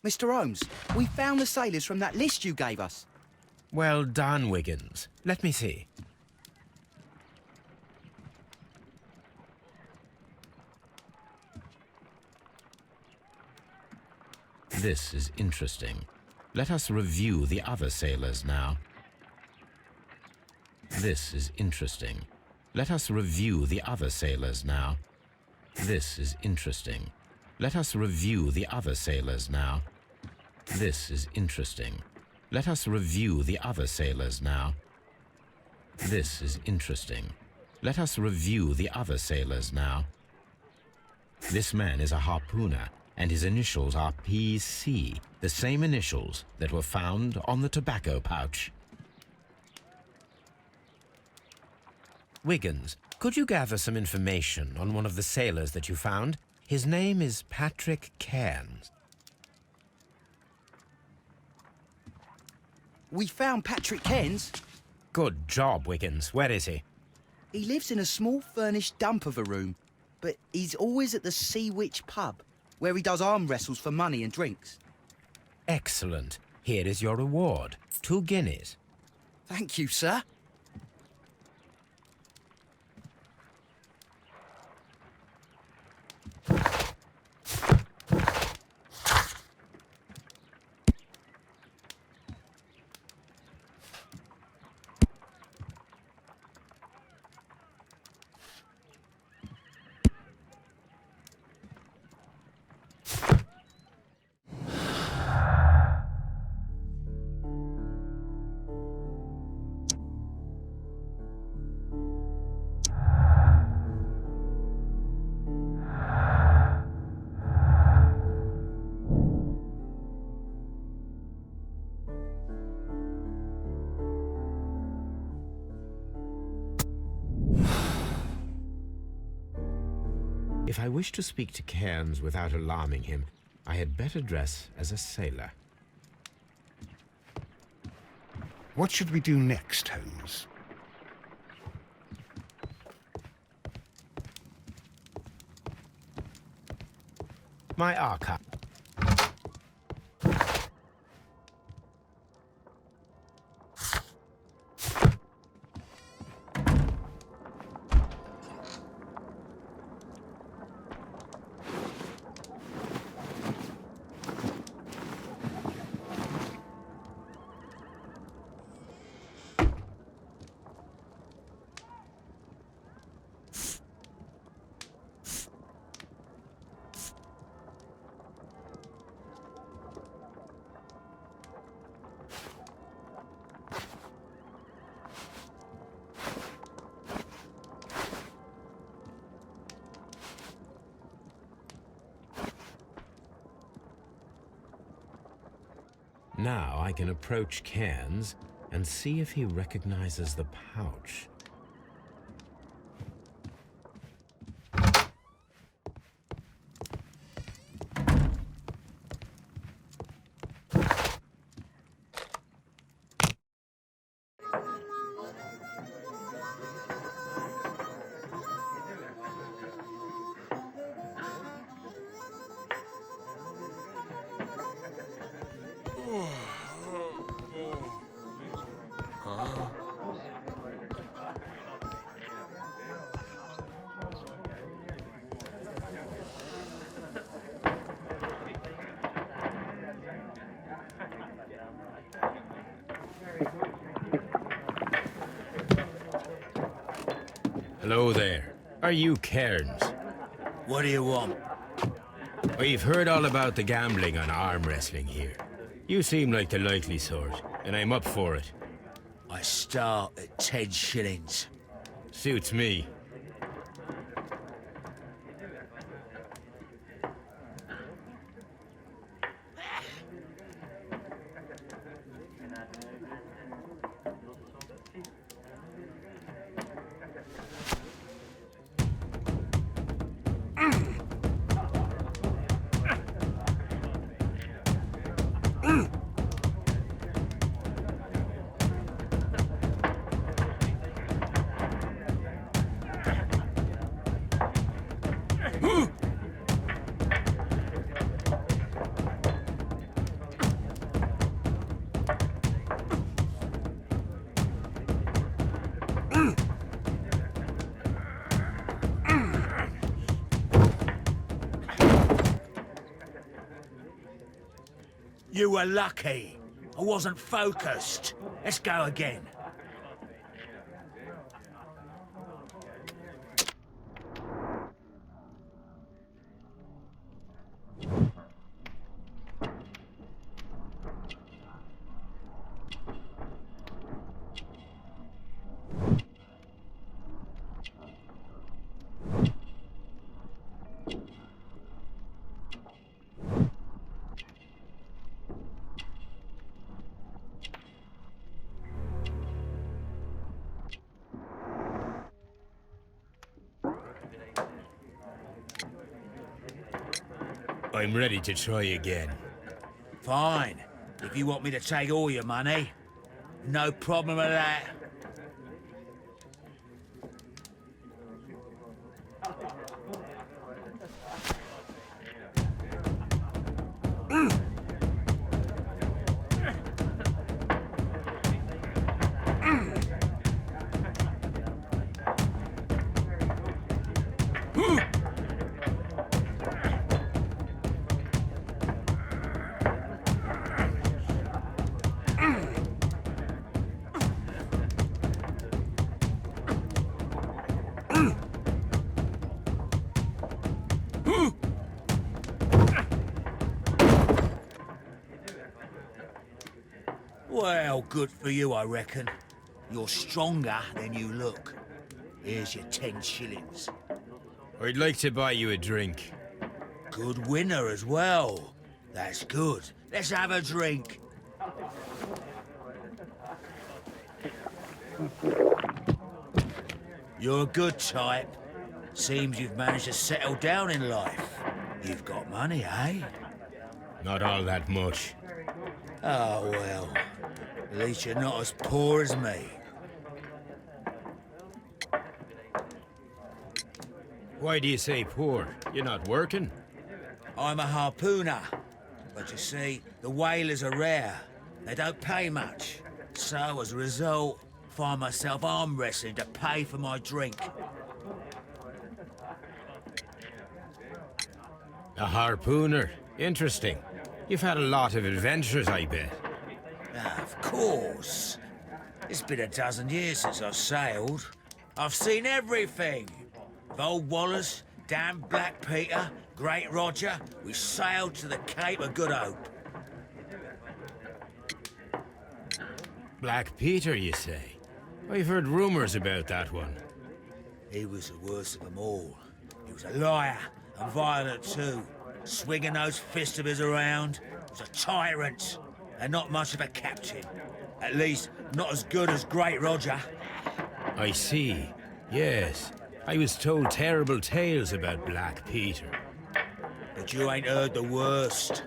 Mr. Holmes, we found the sailors from that list you gave us. Well done, Wiggins. Let me see. This is interesting. Let us review the other sailors now. This is interesting. Let us review the other sailors now. This is interesting. Let us review the other sailors now. This is interesting. Let us review the other sailors now. This is interesting. Let us review the other sailors now. This man is a harpooner, and his initials are PC, the same initials that were found on the tobacco pouch. Wiggins, could you gather some information on one of the sailors that you found? His name is Patrick Cairns. We found Patrick Cairns. Good job, Wiggins. Where is he? He lives in a small furnished dump of a room, but he's always at the Sea Witch pub, where he does arm wrestles for money and drinks. Excellent. Here is your reward. 2 guineas. Thank you, sir. If I wish to speak to Cairns without alarming him, I had better dress as a sailor. What should we do next, Holmes? My archive. Now I can approach Cairns and see if he recognizes the pouch. Hello there. Are you Cairns? What do you want? We've heard all about the gambling on arm wrestling here. You seem like the likely sort, and I'm up for it. I start at 10 shillings. Suits me. You were lucky. I wasn't focused. Let's go again. I'm ready to try again. Fine. If you want me to take all your money, no problem with that. Well, good for you, I reckon. You're stronger than you look. Here's your 10 shillings. I'd like to buy you a drink. Good winner as well. That's good. Let's have a drink. You're a good type. Seems you've managed to settle down in life. You've got money, eh? Not all that much. Oh, well. At least you're not as poor as me. Why do you say poor? You're not working? I'm a harpooner. But you see, the whalers are rare. They don't pay much. So, as a result, find myself arm wrestling to pay for my drink. A harpooner? Interesting. You've had a lot of adventures, I bet. Of course. It's been a dozen years since I've sailed. I've seen everything. With Old Wallace, damn Black Peter, Great Roger, we sailed to the Cape of Good Hope. Black Peter, you say? I've heard rumors about that one. He was the worst of them all. He was a liar, and violent too. Swinging those fists of his around. He was a tyrant, and not much of a captain. At least, not as good as Great Roger. I see. Yes. I was told terrible tales about Black Peter. But you ain't heard the worst.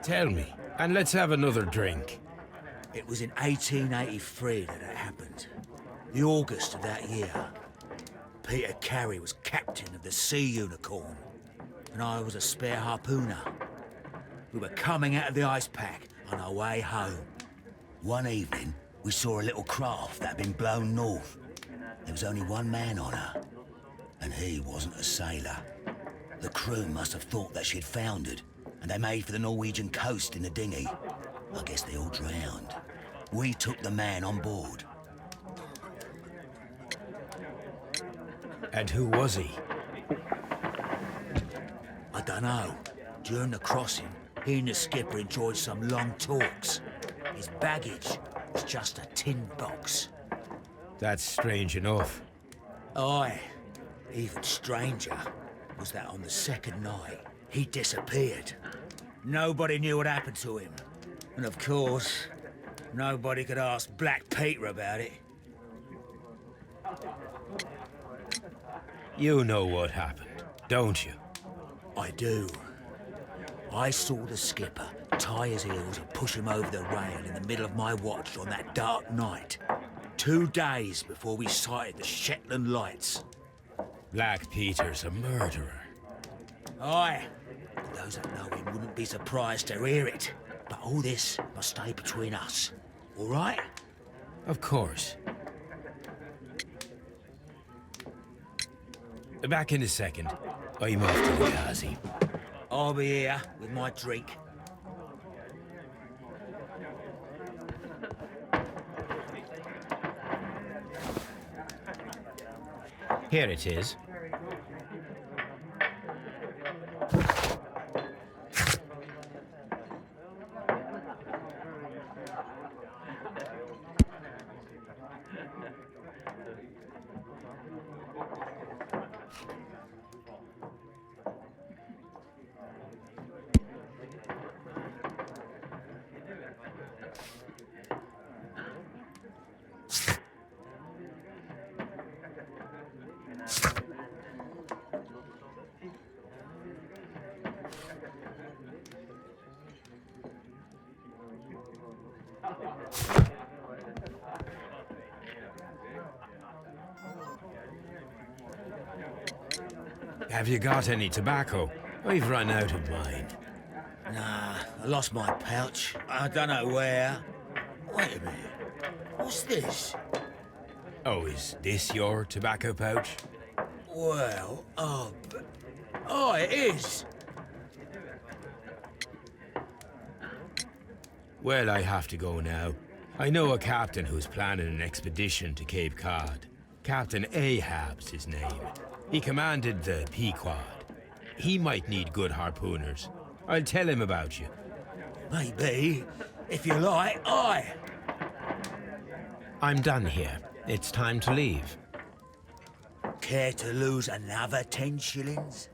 Tell me, and let's have another drink. It was in 1883 that it happened. The August of that year. Pitera Keri was captain of the Sea Unicorn, and I was a spare harpooner. We were coming out of the ice pack on our way home. One evening, we saw a little craft that had been blown north. There was only one man on her, and he wasn't a sailor. The crew must have thought that she'd foundered, and they made for the Norwegian coast in the dinghy. I guess they all drowned. We took the man on board. And who was he? I dunno. During the crossing, he and the skipper enjoyed some long talks. His baggage was just a tin box. That's strange enough. Aye. Even stranger was that on the second night, he disappeared. Nobody knew what happened to him. And of course, nobody could ask Black Peter about it. You know what happened, don't you? I do. I saw the skipper tie his heels and push him over the rail in the middle of my watch on that dark night. 2 days before we sighted the Shetland lights. Black Peter's a murderer. Aye. Those that know him wouldn't be surprised to hear it. But all this must stay between us. All right? Of course. Back in a second. I'm off to the Ghazi. I'll be here with my drink. Here it is. Have you got any tobacco? We've run out of mine. Nah, I lost my pouch. I don't know where. Wait a minute. What's this? Oh, is this your tobacco pouch? Well, oh, it is. Well, I have to go now. I know a captain who's planning an expedition to Cape Cod. Captain Ahab's his name. He commanded the Pequod. He might need good harpooners. I'll tell him about you. Maybe. If you like, aye. I'm done here. It's time to leave. Care to lose another 10 shillings?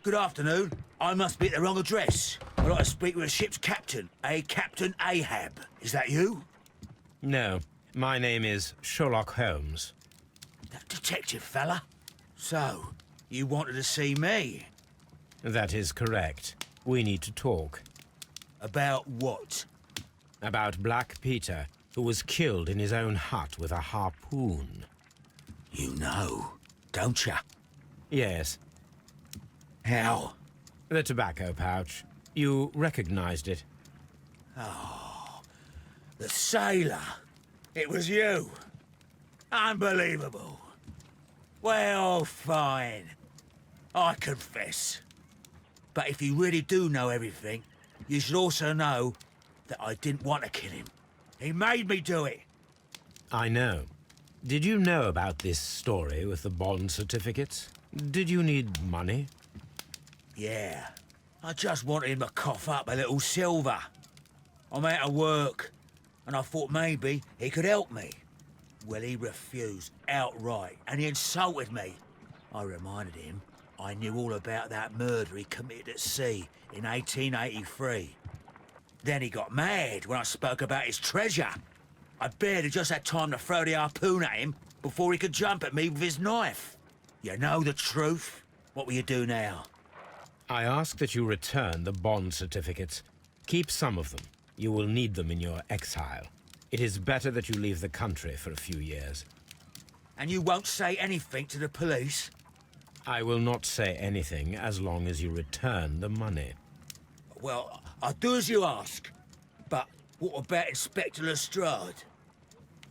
Good afternoon. I must be at the wrong address. I'd like to speak with a ship's captain, a Captain Ahab. Is that you? No, my name is Sherlock Holmes. That detective fella? So, you wanted to see me? That is correct. We need to talk. About what? About Black Peter, who was killed in his own hut with a harpoon. You know, don't you? Yes. How? The tobacco pouch. You recognized it. Oh, the sailor. It was you. Unbelievable. Well, fine. I confess. But if you really do know everything, you should also know that I didn't want to kill him. He made me do it. I know. Did you know about this story with the bond certificates? Did you need money? Yeah. I just wanted him to cough up a little silver. I'm out of work, and I thought maybe he could help me. Well, he refused outright, and he insulted me. I reminded him I knew all about that murder he committed at sea in 1883. Then he got mad when I spoke about his treasure. I barely just had time to throw the harpoon at him before he could jump at me with his knife. You know the truth. What will you do now? I ask that you return the bond certificates. Keep some of them. You will need them in your exile. It is better that you leave the country for a few years. And you won't say anything to the police? I will not say anything as long as you return the money. Well, I'll do as you ask. But what about Inspector Lestrade?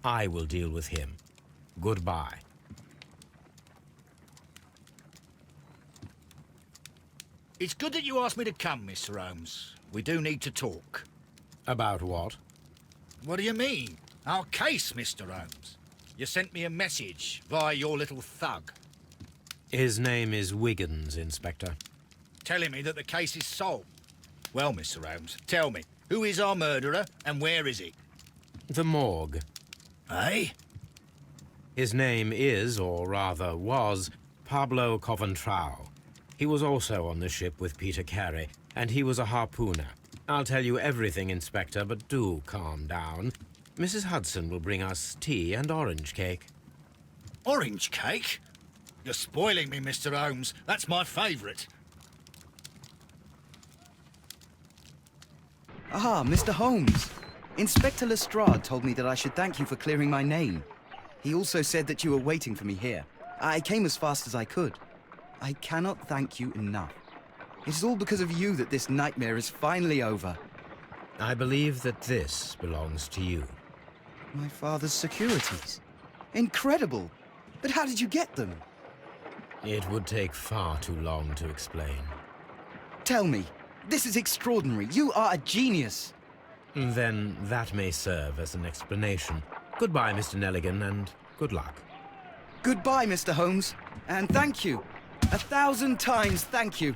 I will deal with him. Goodbye. It's good that you asked me to come, Mr. Holmes. We do need to talk. About what? What do you mean? Our case, Mr. Holmes. You sent me a message via your little thug. His name is Wiggins, Inspector. Telling me that the case is solved. Well, Mr. Holmes, tell me, who is our murderer and where is he? The morgue. Eh? His name is, or rather was, Pablo Coventrao. He was also on the ship with Pitera Keri, and he was a harpooner. I'll tell you everything, Inspector, but do calm down. Mrs. Hudson will bring us tea and orange cake. Orange cake? You're spoiling me, Mr. Holmes. That's my favourite. Ah, Mr. Holmes. Inspector Lestrade told me that I should thank you for clearing my name. He also said that you were waiting for me here. I came as fast as I could. I cannot thank you enough. It is all because of you that this nightmare is finally over. I believe that this belongs to you. My father's securities. Incredible! But how did you get them? It would take far too long to explain. Tell me. This is extraordinary. You are a genius. Then that may serve as an explanation. Goodbye, Mr. Nelligan, and good luck. Goodbye, Mr. Holmes. And thank you. 1,000 times thank you.